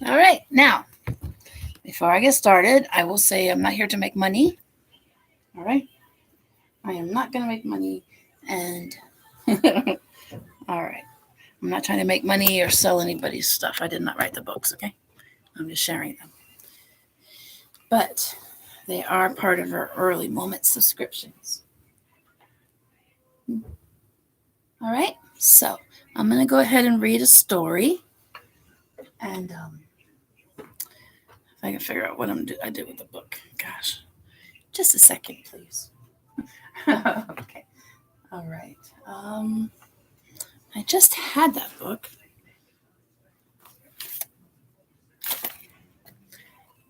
All right. Now, before I get started, I will say I'm not here to make money. All right. I am not going to make money. And, all right. I'm not trying to make money or sell anybody's stuff. I did not write the books, okay? I'm just sharing them. But they are part of our early moment subscriptions. All right. So I'm going to go ahead and read a story. And if I can figure out what I did with the book. Gosh. Just a second, please. Okay. All right. I just had that book.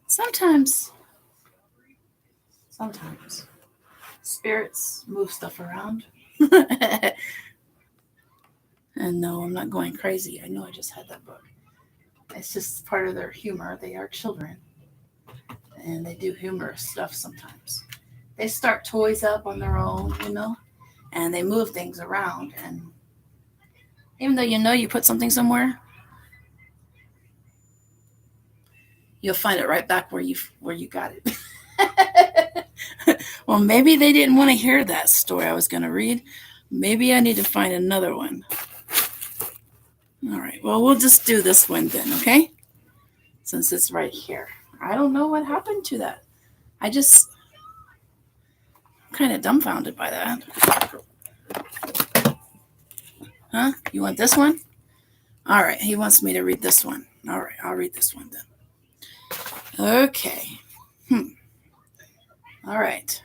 Sometimes, sometimes spirits move stuff around. And no, I'm not going crazy. I know I just had that book. It's just part of their humor. They are children and they do humorous stuff sometimes. They start toys up on their own, and they move things around. And even though you put something somewhere, you'll find it right back where you got it. Well, maybe they didn't want to hear that story I was going to read. Maybe I need to find another one. All right. Well, we'll just do this one then, okay? Since it's right here. I don't know what happened to that. I just kind of dumbfounded by that. Huh? You want this one? All right. He wants me to read this one. All right. I'll read this one then. Okay. All right.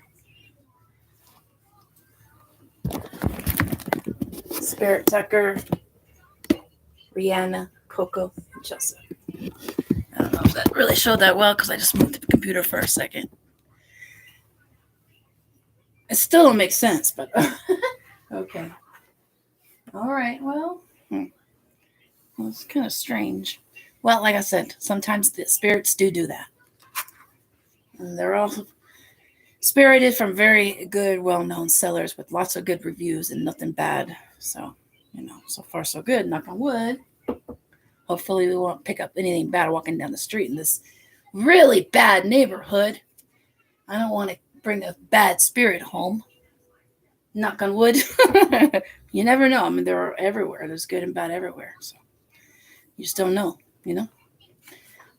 Spirit Tucker, Rihanna, Coco, and Chelsea. I don't know if that really showed that well because I just moved the computer for a second. It still don't make sense, but okay. All right. Well, it's kind of strange. Well, like I said, sometimes the spirits do that. And they're all spirited from very good, well-known sellers with lots of good reviews and nothing bad. So, so far so good. Knock on wood. Hopefully, we won't pick up anything bad walking down the street in this really bad neighborhood. I don't want to bring a bad spirit home. Knock on wood. You never know. I mean, they're everywhere. There's good and bad everywhere. So you just don't know.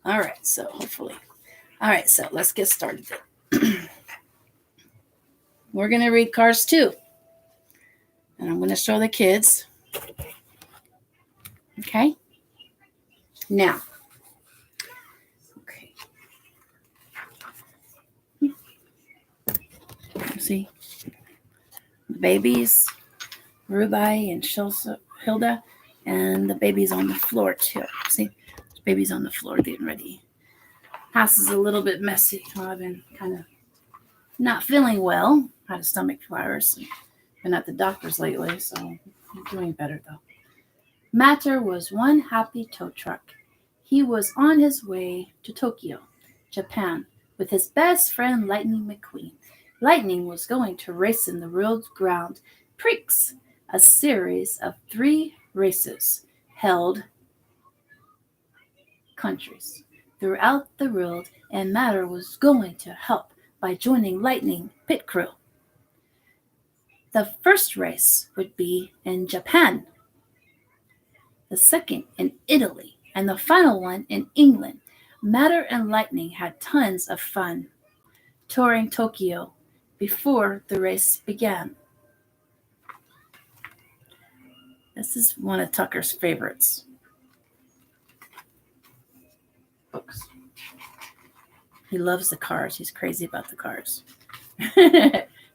All right. So hopefully. All right. So let's get started. We're going to read Cars 2. And I'm going to show the kids. Okay. Now. Okay. See? The babies, Rubai and Hilda, and the baby's on the floor too. See? The baby's on the floor getting ready. House is a little bit messy. I've been kind of not feeling well. Had a stomach virus. Been at the doctor's lately, so I'm doing better though. Matter was one happy tow truck. He was on his way to Tokyo, Japan, with his best friend Lightning McQueen. Lightning was going to race in the World Grand Prix, a series of 3 races held countries throughout the world, and Matter was going to help by joining Lightning pit crew. The first race would be in Japan, the second in Italy, and the final one in England. Matter and Lightning had tons of fun touring Tokyo before the race began. This is one of Tucker's favorites books. He loves the cars. He's crazy about the cars.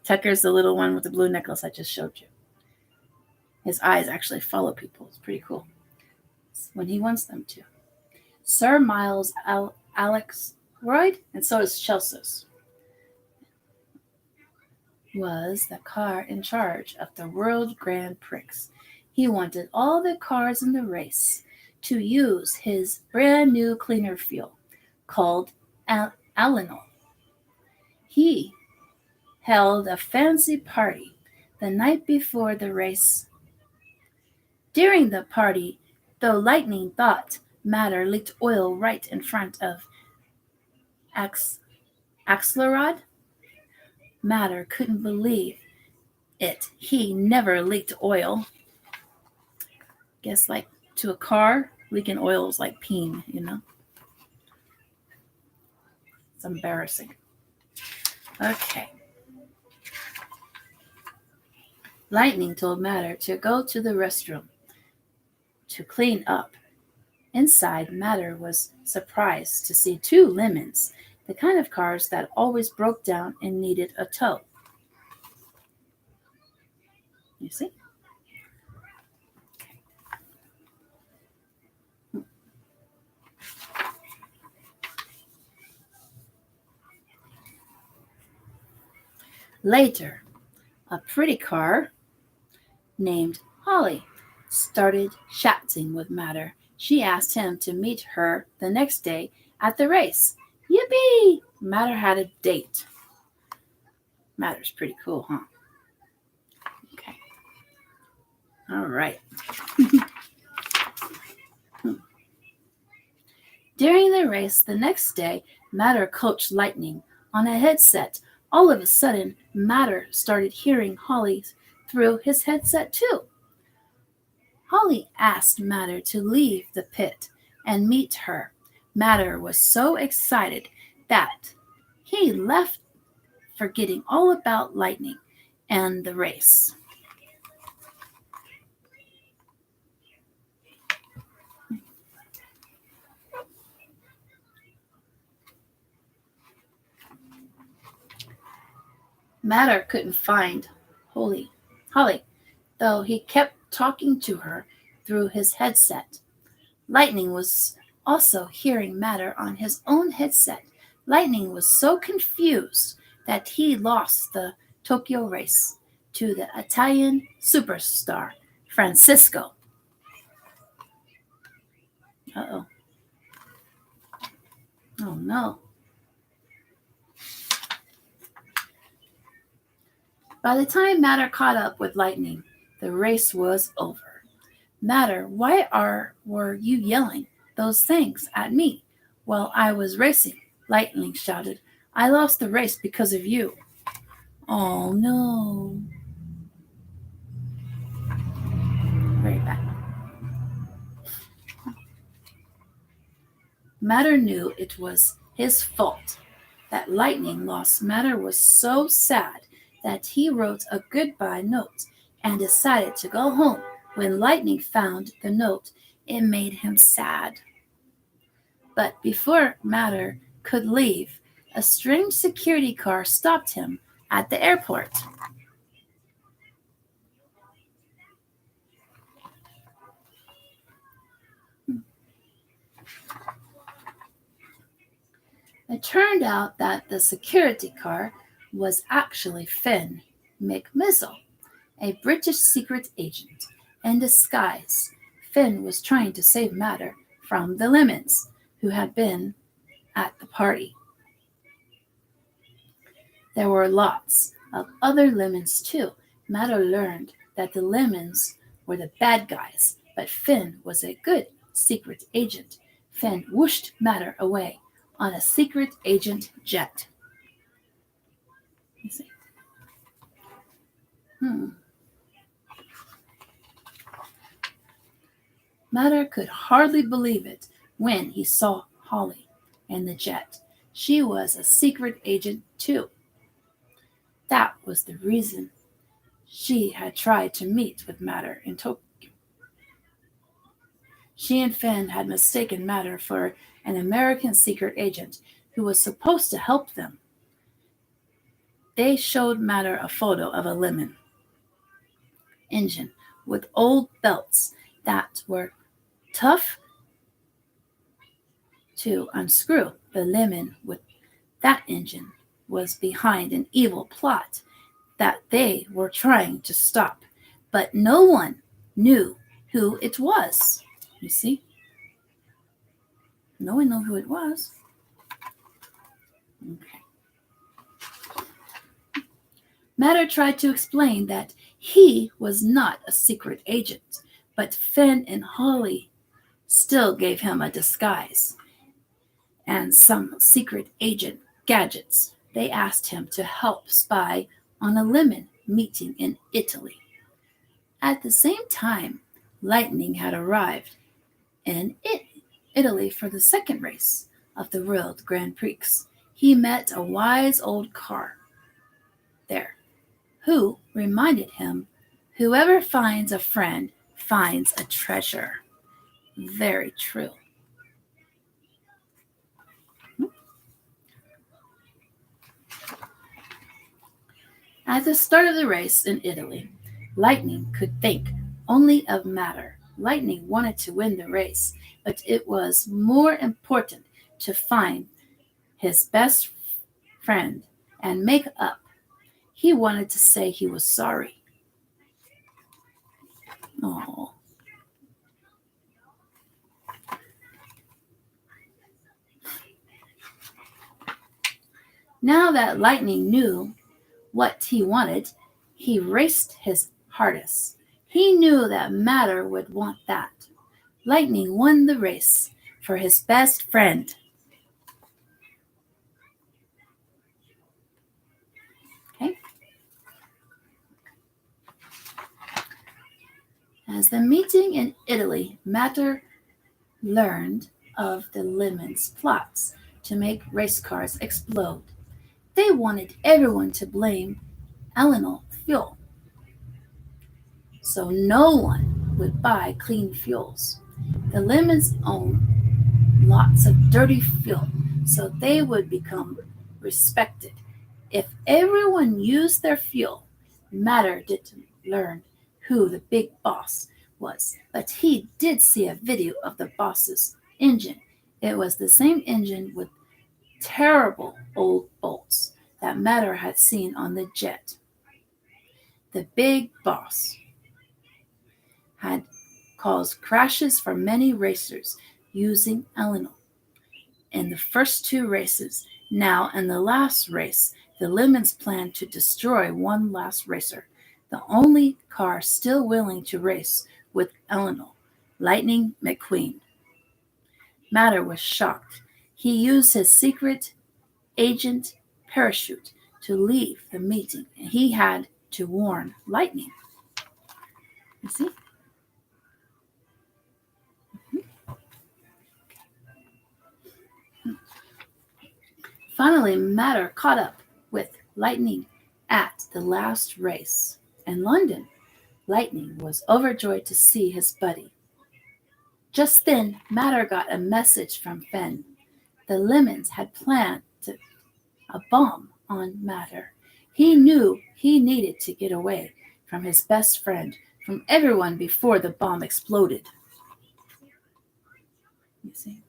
Tucker's the little one with the blue necklace I just showed you. His eyes actually follow people. It's pretty cool. It's when he wants them to. Sir Miles Alex Royd, and so is Chelsea's, was the car in charge of the World Grand Prix. He wanted all the cars in the race to use his brand new cleaner fuel called Alanol. He held a fancy party the night before the race. During the party, though Lightning thought Matter leaked oil right in front of Axelrod. Matter couldn't believe it. He never leaked oil. Guess like to a car, leaking oil is like peeing, It's embarrassing. Okay. Lightning told Matter to go to the restroom to clean up. Inside, Matter was surprised to see 2 lemons, the kind of cars that always broke down and needed a tow. You see? Later, a pretty car named Holly started chatting with Matter. She asked him to meet her the next day at the race. Yippee! Matter had a date. Matter's pretty cool, huh? Okay. All right. During the race the next day, Matter coached Lightning on a headset. All of a sudden, Matter started hearing Holly through his headset too. Holly asked Matter to leave the pit and meet her. Matter was so excited that he left, forgetting all about Lightning and the race. Matter couldn't find Holly, though he kept talking to her through his headset. Lightning was also hearing Matter on his own headset. Lightning was so confused that he lost the Tokyo race to the Italian superstar, Francisco. Uh-oh. Oh, no. By the time Matter caught up with Lightning, the race was over. Matter, why were you yelling those things at me while I was racing? Lightning shouted. I lost the race because of you. Oh, no. Very bad. Matter knew it was his fault that Lightning lost. Matter was so sad that he wrote a goodbye note and decided to go home. When Lightning found the note, it made him sad. But before Matter could leave, a strange security car stopped him at the airport. It turned out that the security car was actually Finn McMizzle, a British secret agent. In disguise, Finn was trying to save Matter from the Lemons, who had been at the party. There were lots of other Lemons too. Matter learned that the Lemons were the bad guys, but Finn was a good secret agent. Finn whooshed Matter away on a secret agent jet. You see. Matter could hardly believe it when he saw Holly in the jet. She was a secret agent too. That was the reason she had tried to meet with Matter in Tokyo. She and Finn had mistaken Matter for an American secret agent who was supposed to help them. They showed Matter a photo of a lemon engine with old belts that were tough to unscrew. The lemon with that engine was behind an evil plot that they were trying to stop, but no one knew who it was. You see? No one knew who it was. Okay. Matter tried to explain that he was not a secret agent, but Finn and Holly still gave him a disguise and some secret agent gadgets. They asked him to help spy on a lemon meeting in Italy. At the same time, Lightning had arrived in Italy for the second race of the World Grand Prix. He met a wise old car there who reminded him, "Whoever finds a friend finds a treasure." Very true. At the start of the race in Italy, Lightning could think only of Matter. Lightning wanted to win the race, but it was more important to find his best friend and make up. He wanted to say he was sorry. Oh. Now that Lightning knew what he wanted, he raced his hardest. He knew that Matter would want that. Lightning won the race for his best friend. Okay. As the meeting in Italy, Matter learned of the Lemons' plots to make race cars explode. They wanted everyone to blame Elenol fuel, so no one would buy clean fuels. The Lemons owned lots of dirty fuel, so they would become respected. If everyone used their fuel, Matter didn't learn who the big boss was, but he did see a video of the boss's engine. It was the same engine with terrible old bolts that Matter had seen on the jet. The big boss had caused crashes for many racers using Elenol. In the first two races, now in the last race, the Lemons planned to destroy one last racer, the only car still willing to race with Elenol, Lightning McQueen. Matter was shocked. He used his secret agent parachute to leave the meeting, and he had to warn Lightning. You see? Finally, Matter caught up with Lightning at the last race in London. Lightning was overjoyed to see his buddy. Just then, Matter got a message from Fenn. The Lemons had planted a bomb on Matter. He knew he needed to get away from his best friend, from everyone before the bomb exploded. You see?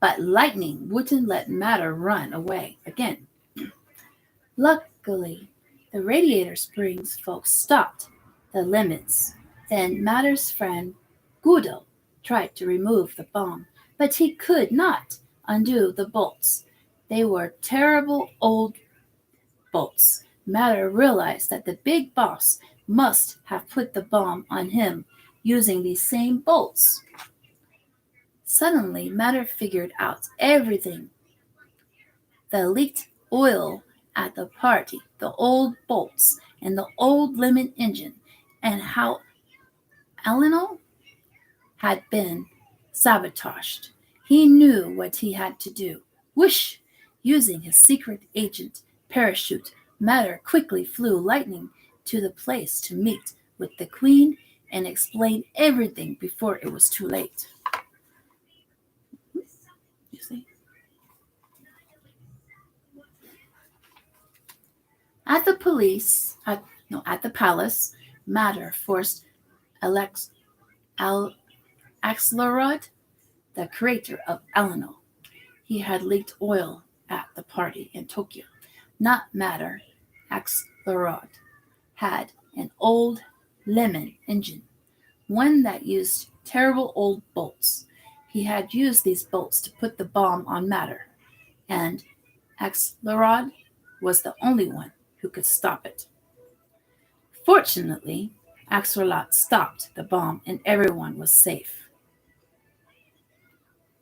But Lightning wouldn't let Matter run away again. Luckily, the Radiator Springs folks stopped the Lemons. Then Matter's friend Guido tried to remove the bomb, but he could not undo the bolts. They were terrible old bolts. Matter realized that the big boss must have put the bomb on him using these same bolts. Suddenly, Matter figured out everything. The leaked oil at the party, the old bolts, and the old lemon engine, and how Elenol had been sabotaged. He knew what he had to do. Whoosh! Using his secret agent parachute, Matter quickly flew Lightning to the place to meet with the Queen and explain everything before it was too late. You see? At the palace, Matter forced Axelrod, the creator of Elenol. He had leaked oil at the party in Tokyo. Not Matter, Axelrod had an old lemon engine, one that used terrible old bolts. He had used these bolts to put the bomb on Matter, and Axelrod was the only one who could stop it. Fortunately, Axelrod stopped the bomb and everyone was safe.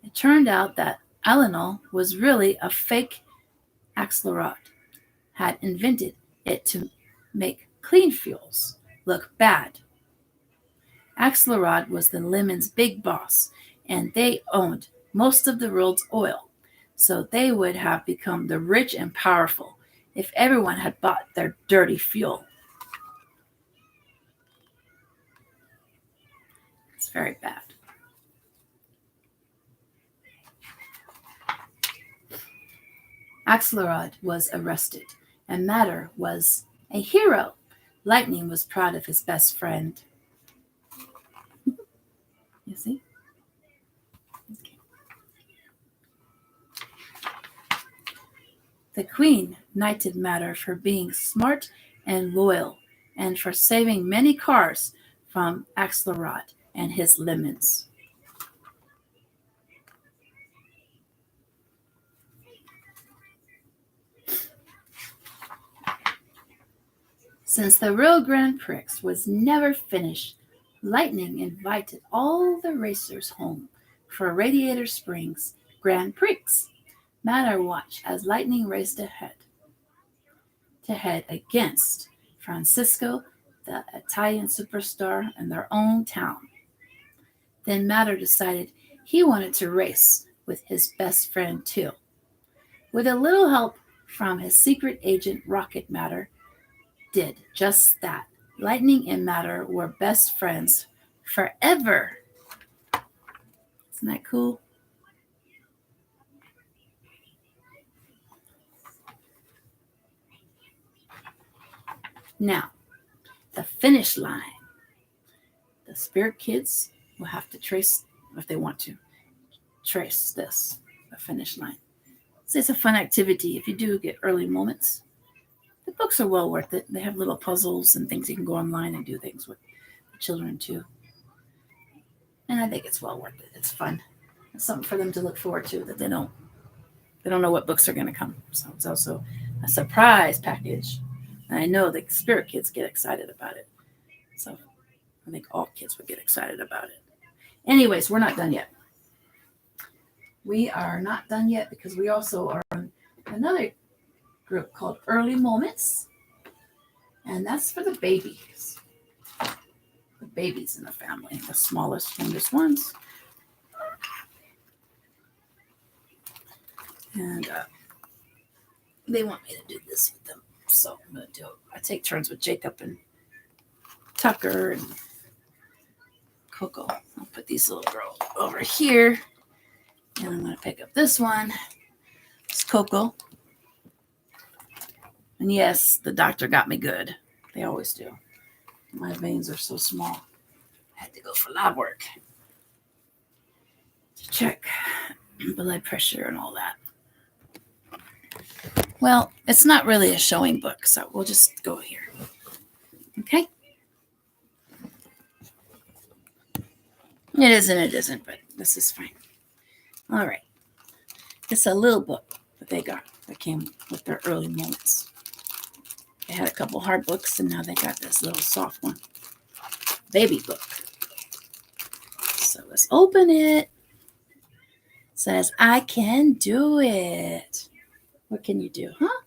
It turned out that Alenol was really a fake Axelrod, had invented it to make clean fuels look bad. Axelrod was the Lemon's big boss, and they owned most of the world's oil, so they would have become the rich and powerful if everyone had bought their dirty fuel. It's very bad. Axelrod was arrested, and Matter was a hero. Lightning was proud of his best friend. You see? Okay. The Queen knighted Matter for being smart and loyal, and for saving many cars from Axelrod and his lemons. Since the real Grand Prix was never finished, Lightning invited all the racers home for Radiator Springs Grand Prix. Matter watched as Lightning raced head to head against Francisco, the Italian superstar in their own town. Then Matter decided he wanted to race with his best friend too. With a little help from his secret agent Rocket, Matter did just that. Lightning and Matter were best friends forever. Isn't that cool? Now, the finish line. The Spirit Kids will have to trace, if they want to, trace this, the finish line. So it's a fun activity if you do get early moments. The books are well worth it. They have little puzzles and things you can go online and do things with the children too. And I think it's well worth it. It's fun. It's something for them to look forward to that they don't know what books are going to come. So it's also a surprise package. And I know the Spirit Kids get excited about it. So I think all kids would get excited about it. Anyways, we're not done yet. We are not done yet because we also are on another group called Early Moments. And that's for the babies. The babies in the family, the smallest, youngest ones. And they want me to do this with them. So I'm going to do it. I take turns with Jacob and Tucker and Coco. I'll put these little girls over here. And I'm going to pick up this one. It's Coco. And yes, the doctor got me good. They always do. My veins are so small. I had to go for lab work to check blood pressure and all that. Well, it's not really a showing book, so we'll just go here. Okay? It is and it isn't, but this is fine. All right. It's a little book that they got that came with their early moments. They had a couple hard books, and now they got this little soft one. Baby book. So let's open it. It says, I can do it. What can you do, huh?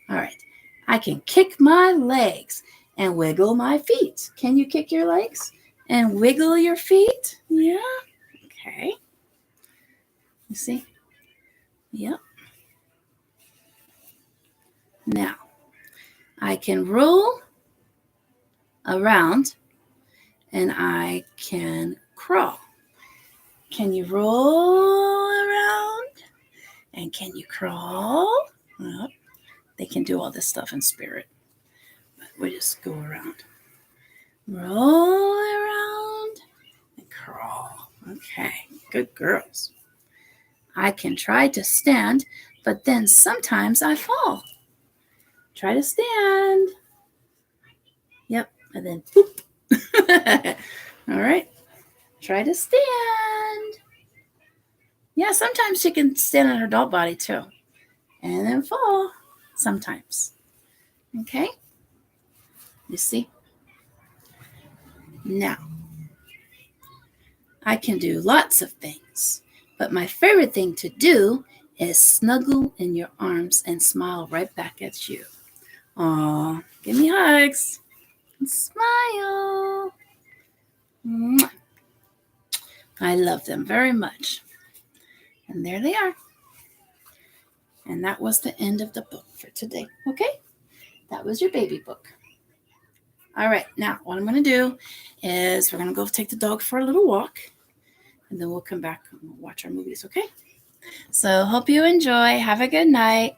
All right. I can kick my legs and wiggle my feet. Can you kick your legs and wiggle your feet? Yeah. Okay. You see? Yep. Now, I can roll around and I can crawl. Can you roll around? And can you crawl? Well, they can do all this stuff in spirit. But we just go around. Roll around and crawl. Okay, good girls. I can try to stand, but then sometimes I fall. Try to stand. Yep, and then poop. All right. Try to stand. Yeah, sometimes she can stand on her adult body too. And then fall. sometimes. Okay? You see? Now, I can do lots of things, but my favorite thing to do is snuggle in your arms and smile right back at you. Aw, give me hugs and smile. Mwah. I love them very much. And there they are. And that was the end of the book for today. Okay? That was your baby book. All right, now what I'm going to do is we're going to go take the dog for a little walk, and then we'll come back and watch our movies, okay? So hope you enjoy. Have a good night.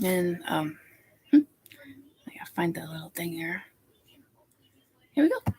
And I got to find that little thing here. Here we go.